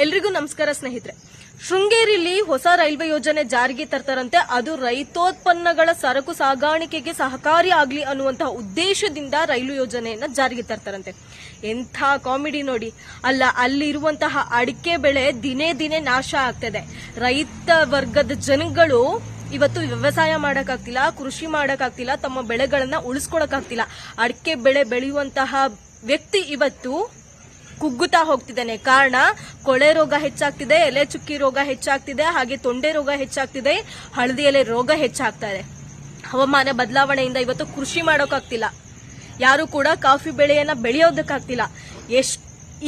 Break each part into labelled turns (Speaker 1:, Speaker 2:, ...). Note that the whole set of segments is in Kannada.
Speaker 1: ಎಲ್ರಿಗೂ ನಮಸ್ಕಾರ ಸ್ನೇಹಿತರೆ. ಶೃಂಗೇರಿಯಲ್ಲಿ ಹೊಸ ರೈಲ್ವೆ ಯೋಜನೆ ಜಾರಿಗೆ ತರ್ತಾರಂತೆ. ಅದು ರೈತೋತ್ಪನ್ನಗಳ ಸರಕು ಸಾಗಾಣಿಕೆಗೆ ಸಹಕಾರಿ ಆಗ್ಲಿ ಅನ್ನುವಂತಹ ಉದ್ದೇಶದಿಂದ ರೈಲು ಯೋಜನೆಯನ್ನ ಜಾರಿಗೆ ತರ್ತಾರಂತೆ. ಎಂಥ ಕಾಮಿಡಿ ನೋಡಿ. ಅಲ್ಲ, ಅಲ್ಲಿರುವಂತಹ ಅಡಿಕೆ ಬೆಳೆ ದಿನೇ ದಿನೇ ನಾಶ ಆಗ್ತದೆ. ರೈತ ವರ್ಗದ ಜನಗಳು ಇವತ್ತು ವ್ಯವಸಾಯ ಮಾಡಕ್ಕಾಗ್ತಿಲ್ಲ, ಕೃಷಿ ಮಾಡಕ್ಕಾಗ್ತಿಲ್ಲ, ತಮ್ಮ ಬೆಳೆಗಳನ್ನ ಉಳಿಸ್ಕೊಳಕ್ಕಾಗ್ತಿಲ್ಲ. ಅಡಿಕೆ ಬೆಳೆ ಬೆಳೆಯುವಂತಹ ವ್ಯಕ್ತಿ ಇವತ್ತು ಕುಗ್ಗುತ್ತಾ ಹೋಗ್ತಿದ್ದಾನೆ. ಕಾರಣ ಕೊಳೆ ರೋಗ ಹೆಚ್ಚಾಗ್ತಿದೆ, ಎಲೆ ಚುಕ್ಕಿ ರೋಗ ಹೆಚ್ಚಾಗ್ತಿದೆ, ಹಾಗೆ ತೊಂಡೆ ರೋಗ ಹೆಚ್ಚಾಗ್ತಿದೆ, ಹಳದಿ ಎಲೆ ರೋಗ ಹೆಚ್ಚಾಗ್ತಾ ಇದೆ. ಹವಾಮಾನ ಬದಲಾವಣೆಯಿಂದ ಇವತ್ತು ಕೃಷಿ ಮಾಡೋಕ್ಕಾಗ್ತಿಲ್ಲ, ಯಾರು ಕೂಡ ಕಾಫಿ ಬೆಳೆಯನ್ನ ಬೆಳೆಯೋದಕ್ಕಾಗ್ತಿಲ್ಲ.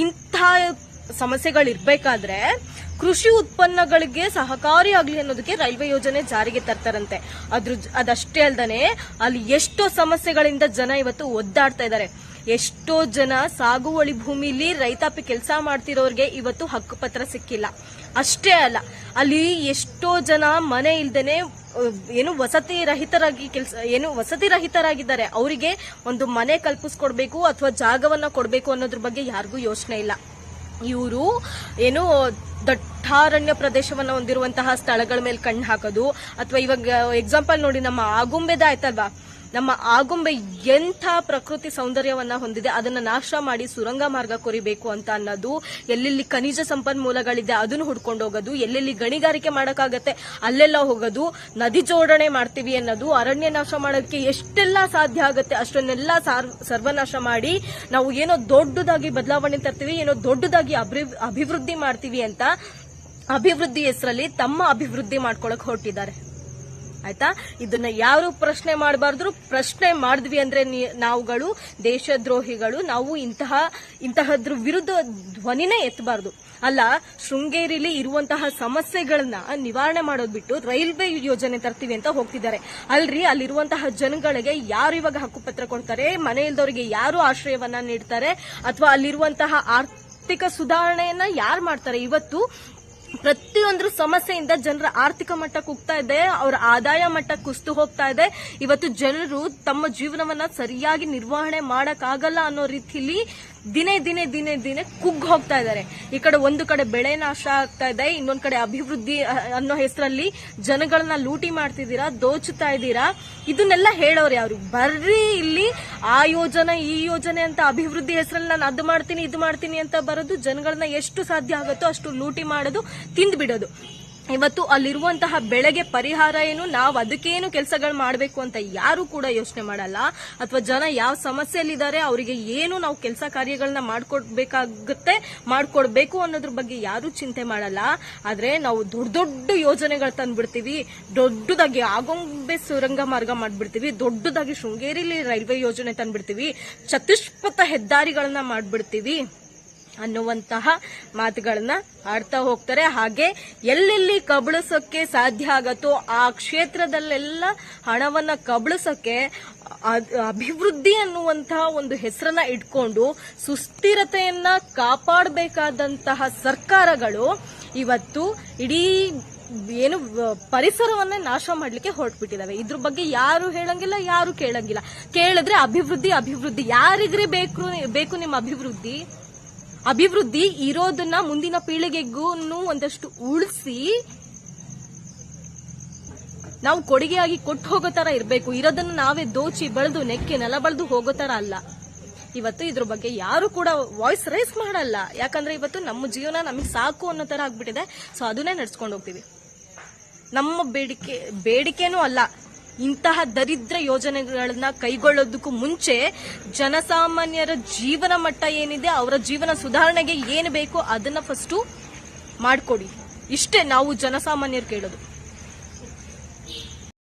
Speaker 1: ಇಂಥ ಸಮಸ್ಯೆಗಳಿರ್ಬೇಕಾದ್ರೆ ಕೃಷಿ ಉತ್ಪನ್ನಗಳಿಗೆ ಸಹಕಾರಿ ಆಗ್ಲಿ ಅನ್ನೋದಕ್ಕೆ ರೈಲ್ವೆ ಯೋಜನೆ ಜಾರಿಗೆ ತರ್ತಾರಂತೆ. ಅದಷ್ಟೇ ಅಲ್ದನೆ ಅಲ್ಲಿ ಎಷ್ಟೋ ಸಮಸ್ಯೆಗಳಿಂದ ಜನ ಇವತ್ತು ಒದ್ದಾಡ್ತಾ ಇದ್ದಾರೆ. ಎಷ್ಟೋ ಜನ ಸಾಗುವಳಿ ಭೂಮಿಲಿ ರೈತಾಪಿ ಕೆಲಸ ಮಾಡ್ತಿರೋರ್ಗೆ ಇವತ್ತು ಹಕ್ಕುಪತ್ರ ಸಿಕ್ಕಿಲ್ಲ. ಅಷ್ಟೇ ಅಲ್ಲ, ಅಲ್ಲಿ ಎಷ್ಟೋ ಜನ ಮನೆ ಇಲ್ದೇನೆ ವಸತಿ ರಹಿತರಾಗಿದ್ದಾರೆ. ಅವರಿಗೆ ಒಂದು ಮನೆ ಕಲ್ಪಿಸ್ಕೊಡ್ಬೇಕು ಅಥವಾ ಜಾಗವನ್ನ ಕೊಡ್ಬೇಕು ಅನ್ನೋದ್ರ ಬಗ್ಗೆ ಯಾರಿಗೂ ಯೋಚನೆ ಇಲ್ಲ. ಇವರು ದಟ್ಟಾರಣ್ಯ ಪ್ರದೇಶವನ್ನ ಹೊಂದಿರುವಂತಹ ಸ್ಥಳಗಳ ಮೇಲೆ ಕಣ್ಣು ಹಾಕೋದು, ಅಥವಾ ಇವಾಗ ಎಕ್ಸಾಂಪಲ್ ನೋಡಿ, ನಮ್ಮ ಆಗುಂಬೆದ ಆಯ್ತಲ್ವಾ, ನಮ್ಮ ಆಗುಂಬೆ ಎಂಥ ಪ್ರಕೃತಿ ಸೌಂದರ್ಯವನ್ನ ಹೊಂದಿದೆ, ಅದನ್ನ ನಾಶ ಮಾಡಿ ಸುರಂಗ ಮಾರ್ಗ ಕೊರಿಬೇಕು ಅಂತ ಅನ್ನೋದು, ಎಲ್ಲೆಲ್ಲಿ ಖನಿಜ ಸಂಪನ್ಮೂಲಗಳಿದೆ ಅದನ್ನು ಹುಡ್ಕೊಂಡು ಹೋಗೋದು, ಎಲ್ಲೆಲ್ಲಿ ಗಣಿಗಾರಿಕೆ ಮಾಡಕ್ಕಾಗತ್ತೆ ಅಲ್ಲೆಲ್ಲ ಹೋಗೋದು, ನದಿ ಜೋಡಣೆ ಮಾಡ್ತೀವಿ ಅನ್ನೋದು, ಅರಣ್ಯ ನಾಶ ಮಾಡೋದಕ್ಕೆ ಎಷ್ಟೆಲ್ಲ ಸಾಧ್ಯ ಆಗತ್ತೆ ಅಷ್ಟನ್ನೆಲ್ಲ ಸರ್ವನಾಶ ಮಾಡಿ ನಾವು ಏನೋ ದೊಡ್ಡದಾಗಿ ಬದಲಾವಣೆ ತರ್ತೀವಿ, ಏನೋ ದೊಡ್ಡದಾಗಿ ಅಭಿವೃದ್ಧಿ ಮಾಡ್ತೀವಿ ಅಂತ ಅಭಿವೃದ್ಧಿ ಹೆಸರಲ್ಲಿ ತಮ್ಮ ಅಭಿವೃದ್ಧಿ ಮಾಡ್ಕೊಳಕ್ ಹೊರಟಿದ್ದಾರೆ. ಆಯ್ತಾ? ಇದನ್ನ ಯಾರು ಪ್ರಶ್ನೆ ಮಾಡಬಾರ್ದು. ಪ್ರಶ್ನೆ ಮಾಡಿದ್ವಿ ಅಂದ್ರೆ ನಾವುಗಳು ದೇಶದ್ರೋಹಿಗಳು. ನಾವು ಇಂತಹದ್ರ ವಿರುದ್ಧ ಧ್ವನಿನೇ ಎತ್ತಬಾರ್ದು. ಅಲ್ಲ, ಶೃಂಗೇರಿಲಿ ಇರುವಂತಹ ಸಮಸ್ಯೆಗಳನ್ನ ನಿವಾರಣೆ ಮಾಡೋದ್ ಬಿಟ್ಟು ರೈಲ್ವೆ ಯೋಜನೆ ತರ್ತೀವಿ ಅಂತ ಹೋಗ್ತಿದ್ದಾರೆ. ಅಲ್ರಿ, ಅಲ್ಲಿರುವಂತಹ ಜನಗಳಿಗೆ ಯಾರು ಇವಾಗ ಹಕ್ಕುಪತ್ರ ಕೊಡ್ತಾರೆ? ಮನೆ ಇಲ್ದವರಿಗೆ ಯಾರು ಆಶ್ರಯವನ್ನ ನೀಡ್ತಾರೆ? ಅಥವಾ ಅಲ್ಲಿರುವಂತಹ ಆರ್ಥಿಕ ಸುಧಾರಣೆಯನ್ನ ಯಾರು ಮಾಡ್ತಾರೆ? ಇವತ್ತು ಪ್ರತಿಯೊಂದು ಸಮಸ್ಯೆಯಿಂದ ಜನರ ಆರ್ಥಿಕ ಮಟ್ಟ ಕುಗ್ತಾ ಇದೆ, ಅವರ ಆದಾಯ ಮಟ್ಟ ಕುಸಿದು ಹೋಗ್ತಾ ಇದೆ. ಇವತ್ತು ಜನರು ತಮ್ಮ ಜೀವನವನ್ನ ಸರಿಯಾಗಿ ನಿರ್ವಹಣೆ ಮಾಡಕ್ಕಾಗಲ್ಲ ಅನ್ನೋ ರೀತಿಯಲ್ಲಿ ದಿನೇ ದಿನೇ ದಿನೇ ದಿನೇ ಕುಗ್ಗ್ ಹೋಗ್ತಾ ಇದ್ದಾರೆ. ಈ ಕಡೆ ಒಂದು ಕಡೆ ಬೆಳೆ ನಾಶ ಆಗ್ತಾ ಇದೆ, ಇನ್ನೊಂದ್ ಕಡೆ ಅಭಿವೃದ್ಧಿ ಅನ್ನೋ ಹೆಸರಲ್ಲಿ ಜನಗಳನ್ನ ಲೂಟಿ ಮಾಡ್ತಿದ್ದೀರಾ, ದೋಚುತ್ತಾ ಇದ್ದೀರಾ. ಇದನ್ನೆಲ್ಲ ಹೇಳೋರು ಯಾರು? ಬರ್ರಿ ಇಲ್ಲಿ ಆ ಯೋಜನೆ ಈ ಯೋಜನೆ ಅಂತ ಅಭಿವೃದ್ಧಿ ಹೆಸರಲ್ಲಿ ನಾನು ಅದು ಮಾಡ್ತೀನಿ ಇದು ಮಾಡ್ತೀನಿ ಅಂತ ಬರೋದು, ಜನಗಳನ್ನ ಎಷ್ಟು ಸಾಧ್ಯ ಆಗುತ್ತೋ ಅಷ್ಟು ಲೂಟಿ ಮಾಡೋದು, ತಿಂದ್ಬಿಡೋದು. ಇವತ್ತು ಅಲ್ಲಿರುವಂತಹ ಬೆಳೆಗೆ ಪರಿಹಾರ ಏನು, ನಾವು ಅದಕ್ಕೇನು ಕೆಲಸಗಳು ಮಾಡಬೇಕು ಅಂತ ಯಾರು ಕೂಡ ಯೋಚನೆ ಮಾಡಲ್ಲ. ಅಥವಾ ಜನ ಯಾವ ಸಮಸ್ಯೆಯಲ್ಲಿದ್ದಾರೆ, ಅವರಿಗೆ ಏನು ನಾವು ಕೆಲಸ ಕಾರ್ಯಗಳನ್ನ ಮಾಡ್ಕೊಡ್ಬೇಕು ಅನ್ನೋದ್ರ ಬಗ್ಗೆ ಯಾರು ಚಿಂತೆ ಮಾಡಲ್ಲ. ಆದ್ರೆ ನಾವು ದೊಡ್ಡ ದೊಡ್ಡ ಯೋಜನೆಗಳು ತಂದ್ಬಿಡ್ತೀವಿ, ದೊಡ್ಡದಾಗಿ ಆಗುಂಬೆ ಸುರಂಗ ಮಾರ್ಗ ಮಾಡ್ಬಿಡ್ತೀವಿ, ದೊಡ್ಡದಾಗಿ ಶೃಂಗೇರಿಲಿ ರೈಲ್ವೆ ಯೋಜನೆ ತಂದ್ಬಿಡ್ತೀವಿ, ಚತುಷ್ಪಥ ಹೆದ್ದಾರಿಗಳನ್ನ ಮಾಡ್ಬಿಡ್ತೀವಿ ಅನ್ನುವಂತಹ ಮಾತುಗಳನ್ನ ಆಡ್ತಾ ಹೋಗ್ತಾರೆ. ಹಾಗೆ ಎಲ್ಲೆಲ್ಲಿ ಕಬಳಿಸೋಕೆ ಸಾಧ್ಯ ಆಗತ್ತೋ ಆ ಕ್ಷೇತ್ರದಲ್ಲೆಲ್ಲ ಹಣವನ್ನ ಕಬಳಿಸೋಕೆ ಅಭಿವೃದ್ಧಿ ಅನ್ನುವಂತಹ ಒಂದು ಹೆಸರನ್ನ ಇಟ್ಕೊಂಡು ಸುಸ್ಥಿರತೆಯನ್ನ ಕಾಪಾಡಬೇಕಾದಂತಹ ಸರ್ಕಾರಗಳು ಇವತ್ತು ಇಡೀ ಪರಿಸರವನ್ನೇ ನಾಶ ಮಾಡ್ಲಿಕ್ಕೆ ಹೊರಟ್ಬಿಟ್ಟಿದಾವೆ. ಇದ್ರ ಬಗ್ಗೆ ಯಾರು ಹೇಳಂಗಿಲ್ಲ, ಯಾರು ಕೇಳಂಗಿಲ್ಲ. ಕೇಳಿದ್ರೆ ಅಭಿವೃದ್ಧಿ ಯಾರಿಗ್ರಿ ಬೇಕು ನಿಮ್ಮ ಅಭಿವೃದ್ಧಿ ಇರೋದನ್ನ ಮುಂದಿನ ಪೀಳಿಗೆಗೂ ಒಂದಷ್ಟು ಉಳಿಸಿ ನಾವು ಕೊಡುಗೆಯಾಗಿ ಕೊಟ್ಟು ಹೋಗೋ ತರ ಇರಬೇಕು. ಇರೋದನ್ನ ನಾವೇ ದೋಚಿ ಬೆಳೆದು ನೆಕ್ಕೆ ನೆಲ ಬೆಳೆದು ಹೋಗೋ ತರ ಅಲ್ಲ. ಇವತ್ತು ಇದ್ರ ಬಗ್ಗೆ ಯಾರು ಕೂಡ ವಾಯ್ಸ್ ರೈಸ್ ಮಾಡಲ್ಲ. ಯಾಕಂದ್ರೆ ಇವತ್ತು ನಮ್ಮ ಜೀವನ ನಮಗೆ ಸಾಕು ಅನ್ನೋ ತರ ಆಗ್ಬಿಟ್ಟಿದೆ. ಸೊ ಅದನ್ನೇ ನಡ್ಸ್ಕೊಂಡು ಹೋಗ್ತೀವಿ. ನಮ್ಮ ಬೇಡಿಕೆನೂ ಅಲ್ಲ, ಇಂತಹ ದರಿದ್ರ ಯೋಜನೆಗಳನ್ನ ಕೈಗೊಳ್ಳೋದಕ್ಕೂ ಮುಂಚೆ ಜನಸಾಮಾನ್ಯರ ಜೀವನ ಮಟ್ಟ ಏನಿದೆ, ಅವರ ಜೀವನ ಸುಧಾರಣೆಗೆ ಏನು ಬೇಕೋ ಅದನ್ನ ಫಸ್ಟು ಮಾಡ್ಕೊಡಿ. ಇಷ್ಟೇ ನಾವು ಜನಸಾಮಾನ್ಯರು ಕೇಳೋದು.